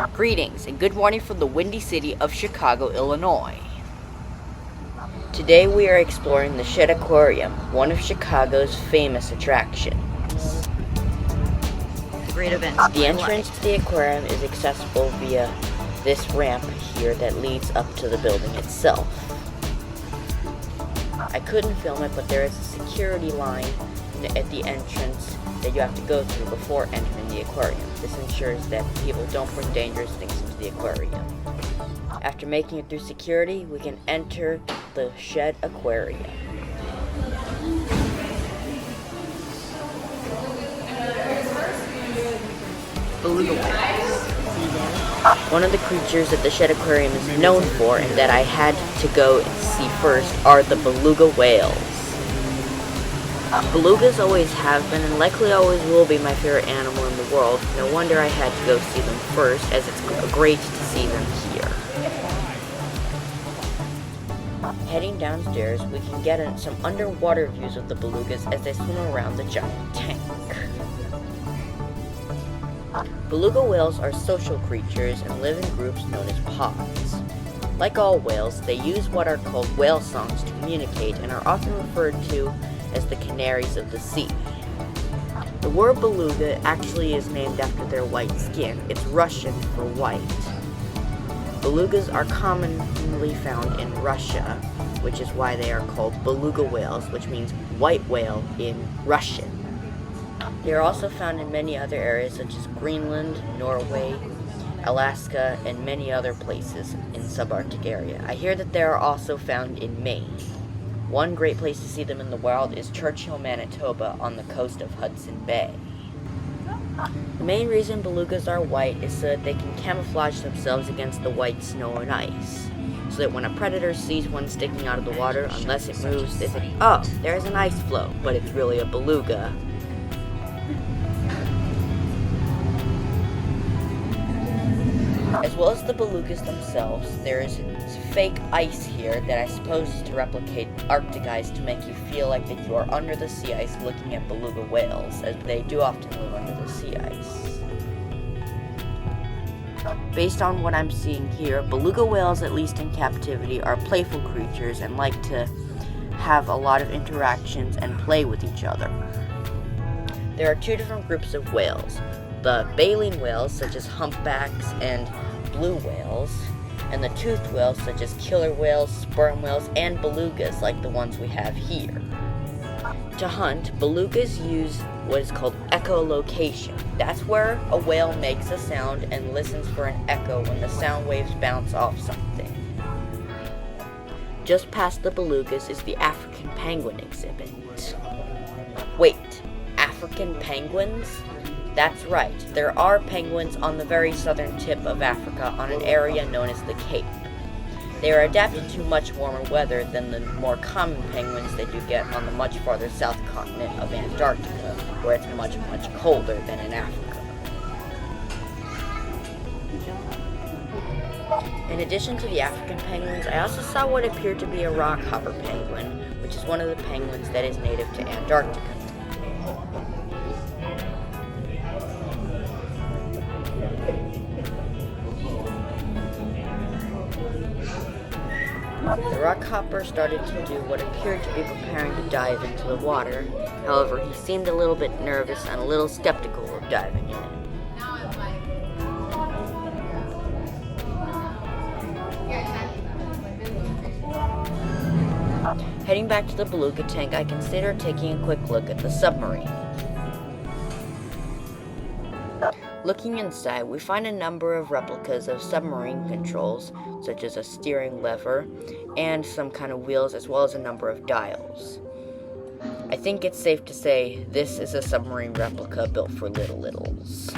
Greetings and good morning from the windy city of Chicago, Illinois. Today we are exploring the She'd Aquarium, one of Chicago's famous attractions. Great event. The entrance to the aquarium is accessible via this ramp here that leads up to the building itself. I couldn't film it, but there is a security line at the entrance that you have to go through before entering the aquarium. This ensures that people don't bring dangerous things into the aquarium. After making it through security, we can enter the She'd Aquarium. Beluga whales. One of the creatures that the She'd Aquarium is known for and that I had to go and see first are the beluga whales. Belugas always have been and likely always will be my favorite animal in the world. No wonder I had to go see them first, as it's great to see them here. Heading downstairs, we can get some underwater views of the belugas as they swim around the giant tank. Beluga whales are social creatures and live in groups known as pods. Like all whales, they use what are called whale songs to communicate and are often referred to as the canaries of the sea. The word beluga actually is named after their white skin. It's Russian for white. Belugas are commonly found in Russia, which is why they are called beluga whales, which means white whale in Russian. They are also found in many other areas such as Greenland, Norway, Alaska, and many other places in the subarctic area. I hear that they are also found in Maine. One great place to see them in the wild is Churchill, Manitoba, on the coast of Hudson Bay. The main reason belugas are white is so that they can camouflage themselves against the white snow and ice. So that when a predator sees one sticking out of the water, unless it moves, they think, "Oh, there's an ice floe," but it's really a beluga. As well as the belugas themselves, there is fake ice here that I suppose is to replicate Arctic ice to make you feel like that you are under the sea ice looking at beluga whales, as they do often live under the sea ice. Based on what I'm seeing here, beluga whales, at least in captivity, are playful creatures and like to have a lot of interactions and play with each other. There are two different groups of whales: the baleen whales, such as humpbacks and blue whales, and the toothed whales, such as killer whales, sperm whales, and belugas, like the ones we have here. To hunt, belugas use what is called echolocation. That's where a whale makes a sound and listens for an echo when the sound waves bounce off something. Just past the belugas is the African penguin exhibit. Wait, African penguins? That's right, there are penguins on the very southern tip of Africa on an area known as the Cape. They are adapted to much warmer weather than the more common penguins that you get on the much farther south continent of Antarctica, where it's much, much colder than in Africa. In addition to the African penguins, I also saw what appeared to be a rockhopper penguin, which is one of the penguins that is native to Antarctica. The rockhopper started to do what appeared to be preparing to dive into the water. However, he seemed a little bit nervous and a little skeptical of diving in. Heading back to the beluga tank, I considered taking a quick look at the submarine. Looking inside, we find a number of replicas of submarine controls, such as a steering lever and some kind of wheels, as well as a number of dials. I think it's safe to say this is a submarine replica built for littles.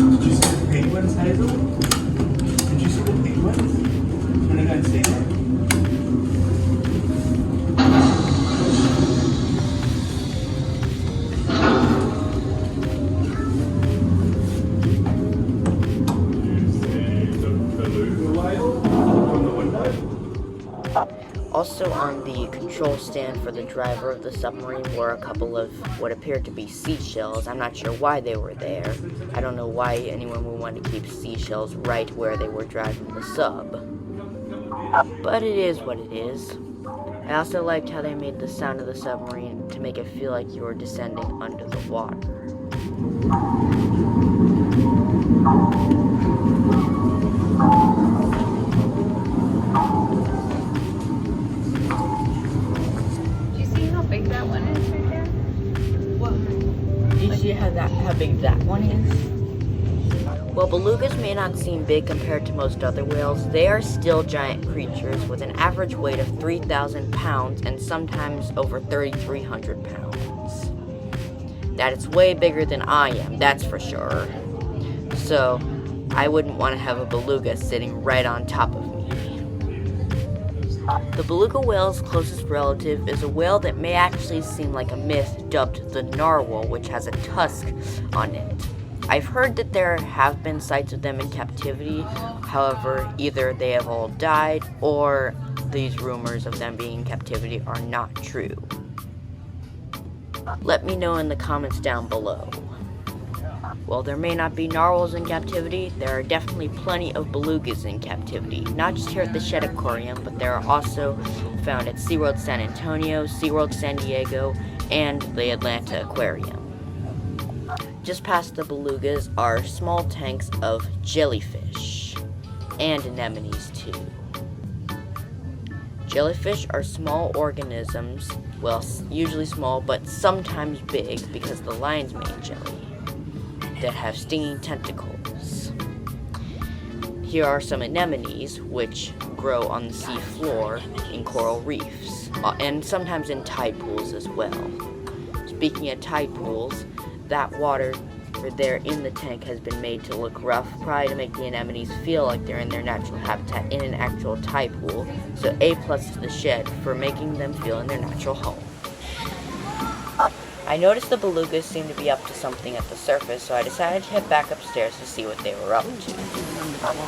Did you see the penguins, Hazel? Did you see the penguins? You want to go and see them? You see the beluga whale? Also on the control stand for the driver of the submarine were a couple of what appeared to be seashells. I'm not sure why they were there. I don't know why anyone would want to keep seashells right where they were driving the sub. But it is what it is. I also liked how they made the sound of the submarine to make it feel like you were descending under the water. Do you see how big that one is right there? What? Do you see how big that one is? While belugas may not seem big compared to most other whales, they are still giant creatures with an average weight of 3,000 pounds and sometimes over 3,300 pounds. That is way bigger than I am, that's for sure. So, I wouldn't want to have a beluga sitting right on top of me. The beluga whale's closest relative is a whale that may actually seem like a myth dubbed the narwhal, which has a tusk on it. I've heard that there have been sights of them in captivity. However, either they have all died or these rumors of them being in captivity are not true. Let me know in the comments down below. While there may not be narwhals in captivity, there are definitely plenty of belugas in captivity. Not just here at the She'd Aquarium, but there are also found at SeaWorld San Antonio, SeaWorld San Diego, and the Atlanta Aquarium. Just past the belugas are small tanks of jellyfish, and anemones too. Jellyfish are small organisms, well, usually small, but sometimes big because the lion's mane jelly, that have stinging tentacles. Here are some anemones, which grow on the sea floor in coral reefs, and sometimes in tide pools as well. Speaking of tide pools, that water there in the tank has been made to look rough, probably to make the anemones feel like they're in their natural habitat in an actual tide pool. So A+ to the Shed for making them feel in their natural home. I noticed the belugas seemed to be up to something at the surface, so I decided to head back upstairs to see what they were up to.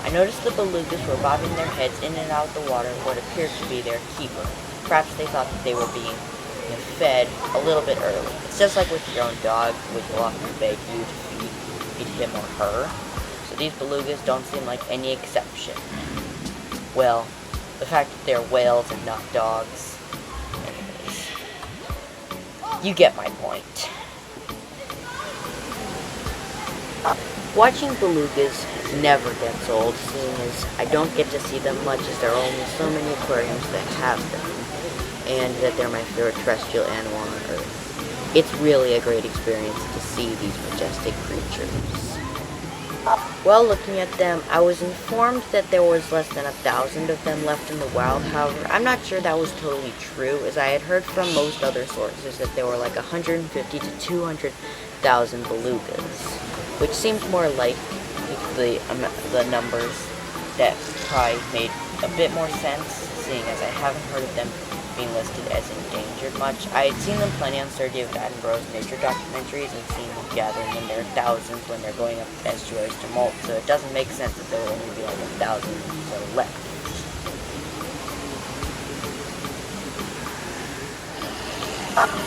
I noticed the belugas were bobbing their heads in and out of the water what appeared to be their keeper. Perhaps they thought that they were being fed a little bit early. It's just like with your own dog, which will often beg you to feed him or her. So these belugas don't seem like any exception. Well, the fact that they're whales and not dogs. Anyways, you get my point. Watching belugas never gets old, seeing as I don't get to see them much as there are only so many aquariums that have them, and that they're my favorite terrestrial animal on Earth. It's really a great experience to see these majestic creatures. While looking at them, I was informed that there was less than 1,000 of them left in the wild. However, I'm not sure that was totally true, as I had heard from most other sources that there were like 150 to 200,000 belugas, which seems more like the numbers that probably made a bit more sense, seeing as I haven't heard of them being listed as endangered much. I had seen them plenty on Sir David Attenborough's nature documentaries and seen them gathering in their thousands when they're going up estuaries to molt, so it doesn't make sense that there will only be like 1,000 or so left.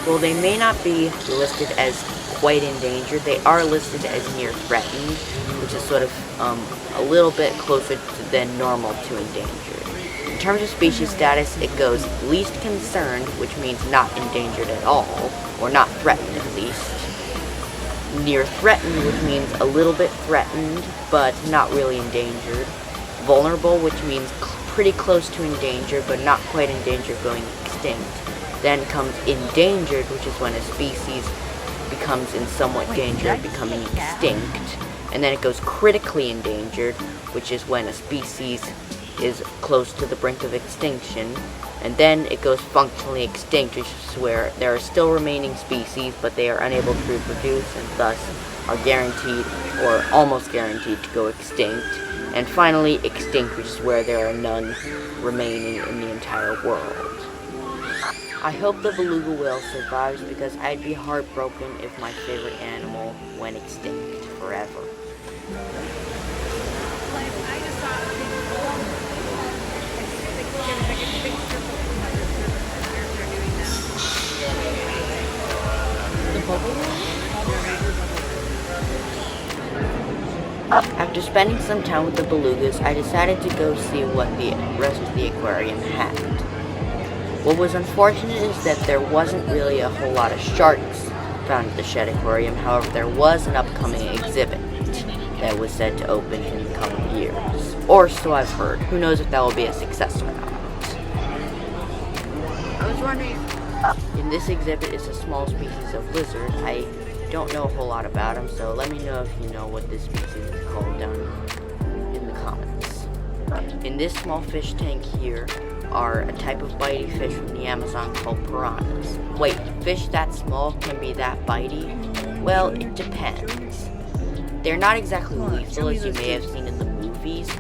Well, they may not be listed as quite endangered, they are listed as near threatened, which is sort of a little bit closer than normal to endangered. In terms of species status, it goes least concerned, which means not endangered at all, or not threatened at least. Near threatened, which means a little bit threatened, but not really endangered. Vulnerable, which means pretty close to endangered, but not quite endangered, going extinct. Then comes endangered, which is when a species becomes in somewhat danger of becoming extinct. And then it goes critically endangered, which is when a species is close to the brink of extinction, and then it goes functionally extinct, which is where there are still remaining species, but they are unable to reproduce and thus are guaranteed or almost guaranteed to go extinct. And finally, extinct, which is where there are none remaining in the entire world. I hope the beluga whale survives because I'd be heartbroken if my favorite animal went extinct forever. spending some time with the belugas, I decided to go see what the rest of the aquarium had. What was unfortunate is that there wasn't really a whole lot of sharks found at the She'd Aquarium. However, there was an upcoming exhibit that was said to open in the coming years. Or so I've heard. Who knows if that will be a success or not. I was wondering, in this exhibit is a small species of lizard. I don't know a whole lot about them, so let me know if you know what this species is called down in the comments. In this small fish tank here are a type of bitey fish from the Amazon called piranhas. Wait, fish that small can be that bitey? Well, it depends. They're not exactly lethal as you may have seen in the movies,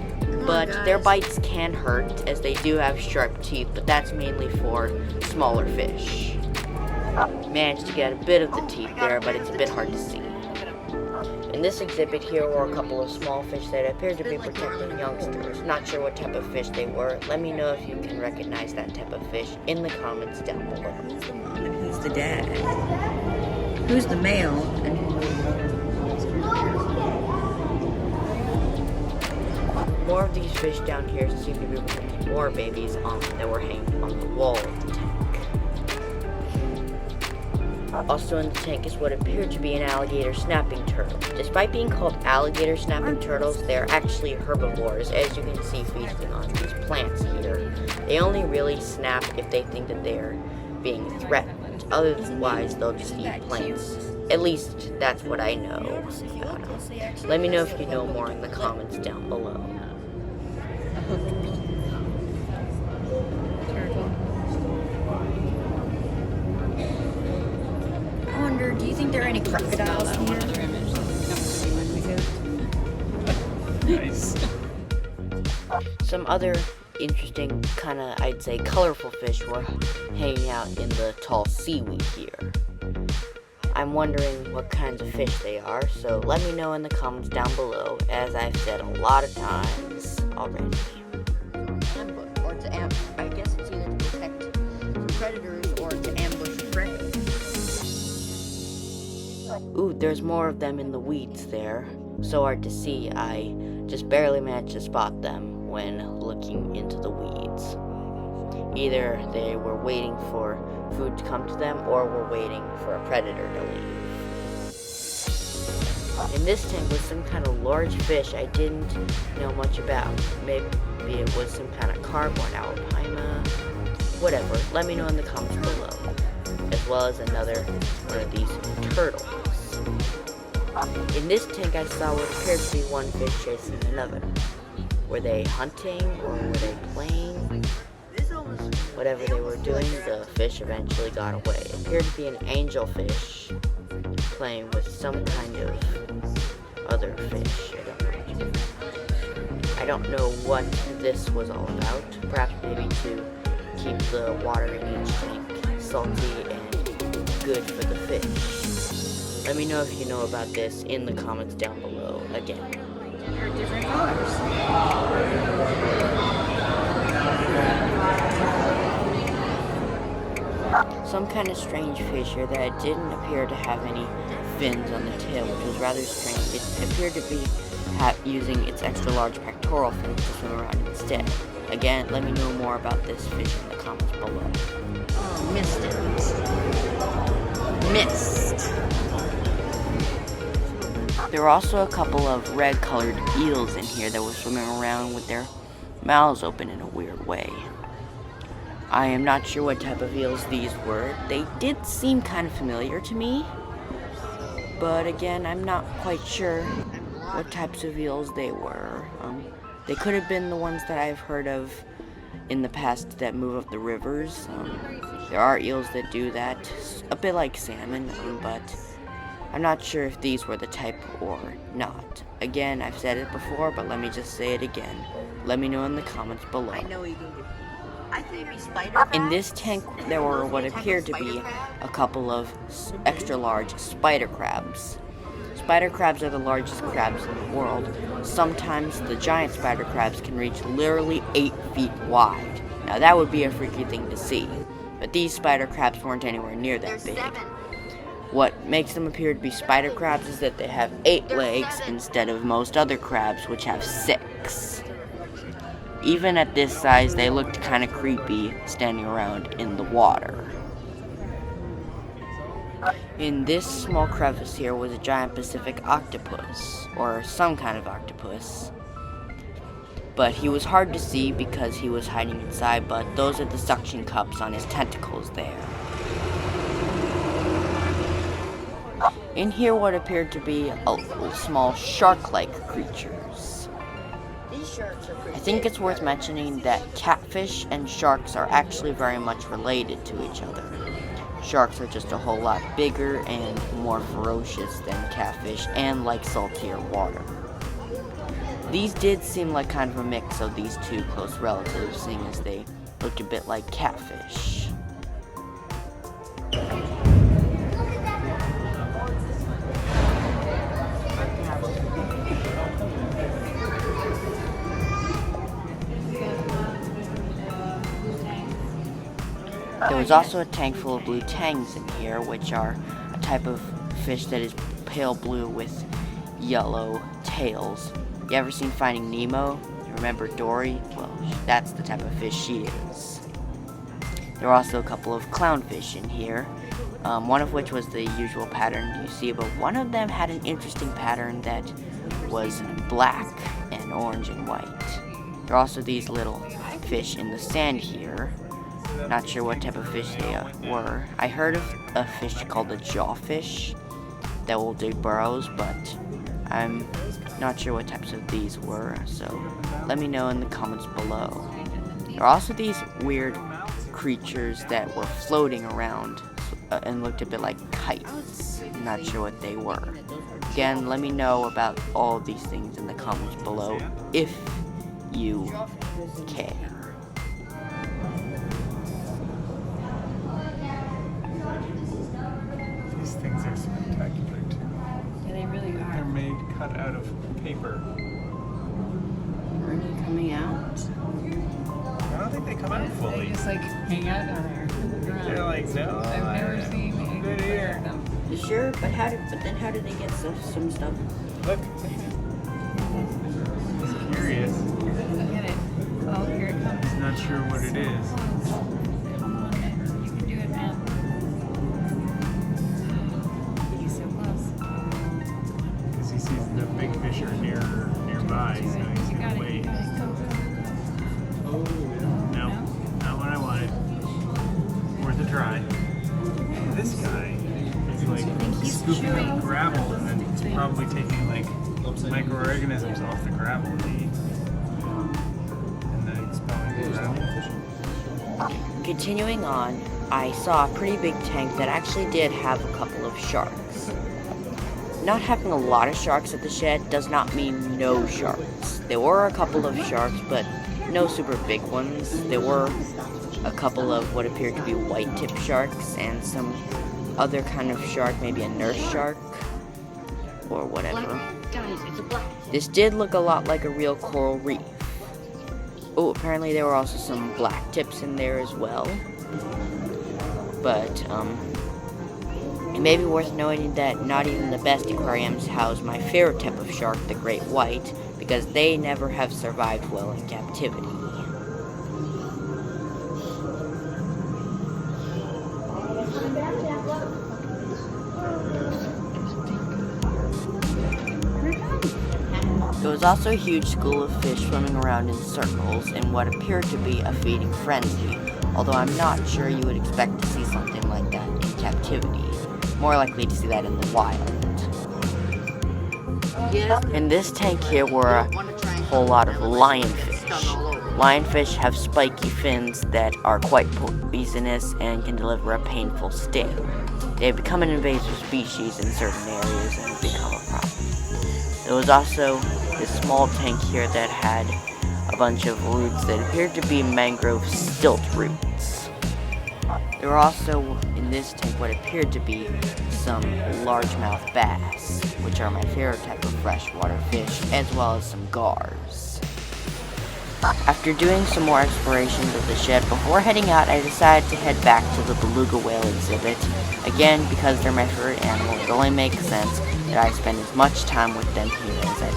but their bites can hurt as they do have sharp teeth, but that's mainly for smaller fish. Managed to get a bit of the teeth there, but it's a bit hard to see. In this exhibit here were a couple of small fish that appeared to be protecting youngsters. Not sure what type of fish they were. Let me know if you can recognize that type of fish in the comments down below. Who's the mom and who's the dad? Who's the male and More of these fish down here seem to be protecting more babies that were hanging on the wall of the tank. Also in the tank is what appeared to be an alligator snapping turtle. Despite being called alligator snapping turtles, they are actually herbivores, as you can see feasting on these plants here. They only really snap if they think that they're being threatened. Otherwise, they'll just eat plants. At least, that's what I know about them. Let me know if you know more in the comments down below. I wonder, do you think there are any crocodiles here? Nice. Some other interesting, kinda, I'd say, colorful fish were hanging out in the tall seaweed here. I'm wondering what kinds of fish they are, so let me know in the comments down below, as I've said a lot of times already. Or to I guess it's either to protect predators or to ambush prey. Ooh, there's more of them in the weeds there. So hard to see, I just barely managed to spot them when looking into the weeds. Either they were waiting for food to come to them, or were waiting for a predator to leave. In this tank was some kind of large fish I didn't know much about. Maybe it was some kind of carp or an alpina, whatever. Let me know in the comments below. As well as another one of these turtles. In this tank I saw what appeared to be one fish chasing another. Were they hunting or were they playing? Whatever they were doing, the fish eventually got away. It appeared to be an angelfish playing with some kind of other fish. I don't know what this was all about. Perhaps maybe to keep the water in each tank salty and good for the fish. Let me know if you know about this in the comments down below again. They're different colors. Some kind of strange fish here that didn't appear to have any fins on the tail, which was rather strange. It appeared to be using its extra large pectoral fins to swim around instead. Again, let me know more about this fish in the comments below. Oh, missed it. Missed. There were also a couple of red-colored eels in here that were swimming around with their mouths open in a weird way. I am not sure what type of eels these were. They did seem kind of familiar to me, but again, I'm not quite sure what types of eels they were. They could have been the ones that I've heard of in the past that move up the rivers. There are eels that do that, a bit like salmon, but I'm not sure if these were the type or not. Again, I've said it before, but let me just say it again. Let me know in the comments below. I know you can do. I think it'd be spider. In this tank, there were what appeared to be a couple of extra large spider crabs. Spider crabs are the largest crabs in the world. Sometimes the giant spider crabs can reach literally 8 feet wide. Now that would be a freaky thing to see, but these spider crabs weren't anywhere near that big. What makes them appear to be spider crabs is that they have 8 legs instead of most other crabs, which have 6. Even at this size, they looked kind of creepy standing around in the water. In this small crevice here was a giant Pacific octopus, or some kind of octopus. But he was hard to see because he was hiding inside, but those are the suction cups on his tentacles there. In here what appeared to be small shark-like creatures. I think it's worth mentioning that catfish and sharks are actually very much related to each other. Sharks are just a whole lot bigger and more ferocious than catfish and like saltier water. These did seem like kind of a mix of these two close relatives, seeing as they looked a bit like catfish. There was also a tank full of blue tangs in here, which are a type of fish that is pale blue with yellow tails. You ever seen Finding Nemo? Remember Dory? Well, that's the type of fish she is. There were also a couple of clownfish in here, one of which was the usual pattern you see, but one of them had an interesting pattern that was black and orange and white. There are also these little fish in the sand here. Not sure what type of fish they were. I heard of a fish called a jawfish that will dig burrows, but I'm not sure what types of these were, so let me know in the comments below. There are also these weird creatures that were floating around and looked a bit like kites. Not sure what they were. Again, let me know about all of these things in the comments below if you care. These things are spectacular too. Yeah, they really They're are. made cut out of paper. Are they coming out? I don't think they come out They fully. just like hang out down there. They're like, no, I've never seen I'm good anything here. like them. You sure? But then how did they get some stuff? Look. Just curious. Look at it. Oh, here it comes. Not sure what it is. Come on, man. You can do it, man. He's so close. Because he sees the big fish are nearby, so he's You gonna got it. wait. You got it. Go. No, not what I wanted. Worth a try. This guy is like he's scooping chewing. up gravel and then he's probably taking like microorganisms off the gravel and then expelling the gravel. Continuing on, I saw a pretty big tank that actually did have a couple of sharks. Not having a lot of sharks at the shed does not mean no sharks. There were a couple of sharks, but no super big ones. There were a couple of what appeared to be white-tipped sharks and some other kind of shark, maybe a nurse shark or whatever. This did look a lot like a real coral reef. Oh, apparently there were also some black tips in there as well. But it may be worth noting that not even the best aquariums house my favorite type of shark, the great white, because they never have survived well in captivity. There was also a huge school of fish swimming around in circles in what appeared to be a feeding frenzy, although I'm not sure you would expect to see something like that in captivity. More likely to see that in the wild. In this tank here were a whole lot of lionfish. Lionfish have spiky fins that are quite poisonous and can deliver a painful sting. They have become an invasive species in certain areas and have become a problem. There was also this small tank here that had a bunch of roots that appeared to be mangrove stilt roots. There were also in this tank what appeared to be some largemouth bass, which are my favorite type of freshwater fish, as well as some gars. After doing some more explorations of the shed, before heading out, I decided to head back to the beluga whale exhibit. Again, because they're my favorite animal, it only makes sense that I spend as much time with them here as I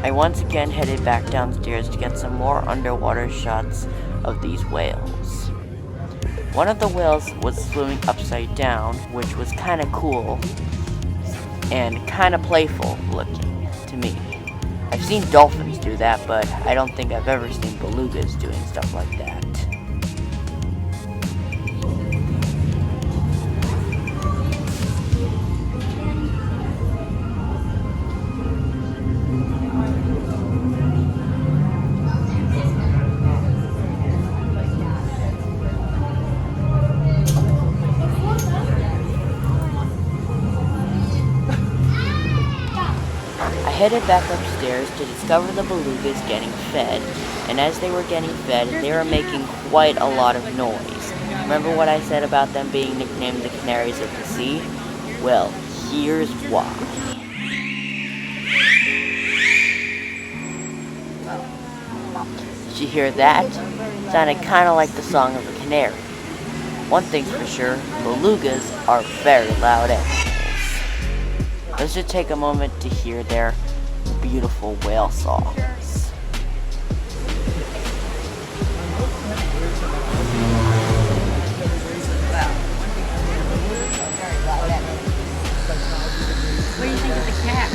I once again headed back downstairs to get some more underwater shots of these whales. One of the whales was swimming upside down, which was kind of cool and kind of playful looking to me. I've seen dolphins do that, but I don't think I've ever seen belugas doing stuff like that. I headed back upstairs to discover the belugas getting fed, and as they were getting fed, they were making quite a lot of noise. Remember what I said about them being nicknamed the canaries of the sea? Well, here's why. Did you hear that? Sounded kind of like the song of a canary. One thing's for sure, belugas are very loud animals. Let's just take a moment to hear their beautiful whale songs. What do you think of the cat?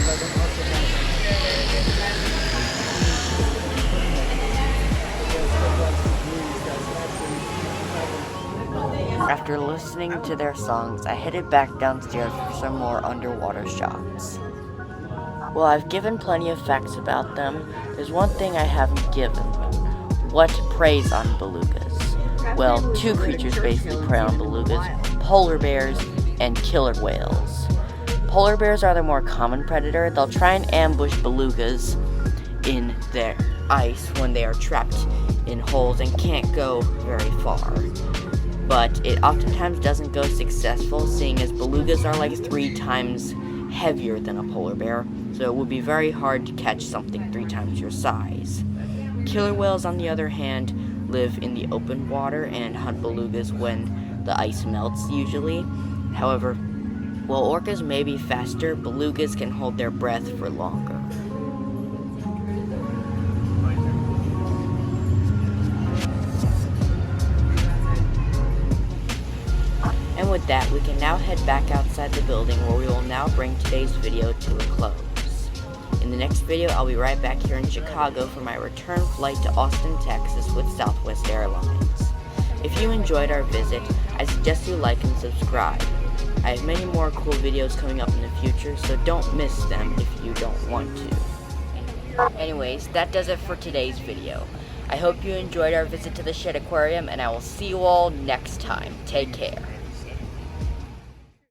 After listening to their songs, I headed back downstairs for some more underwater shots. Well, I've given plenty of facts about them. There's one thing I haven't given. What preys on belugas? Well, two creatures basically prey on belugas: polar bears and killer whales. Polar bears are the more common predator. They'll try and ambush belugas in their ice when they are trapped in holes and can't go very far. But it oftentimes doesn't go successful, seeing as belugas are like 3 times heavier than a polar bear, so it would be very hard to catch something 3 times your size. Killer whales, on the other hand, live in the open water and hunt belugas when the ice melts, usually. However, while orcas may be faster, belugas can hold their breath for longer. And with that, we can now head back outside the building, where we will now bring today's video to a close. In the next video, I'll be right back here in Chicago for my return flight to Austin, Texas with Southwest Airlines. If you enjoyed our visit, I suggest you like and subscribe. I have many more cool videos coming up in the future, so don't miss them if you don't want to. Anyways, that does it for today's video. I hope you enjoyed our visit to the She'd Aquarium, and I will see you all next time. Take care.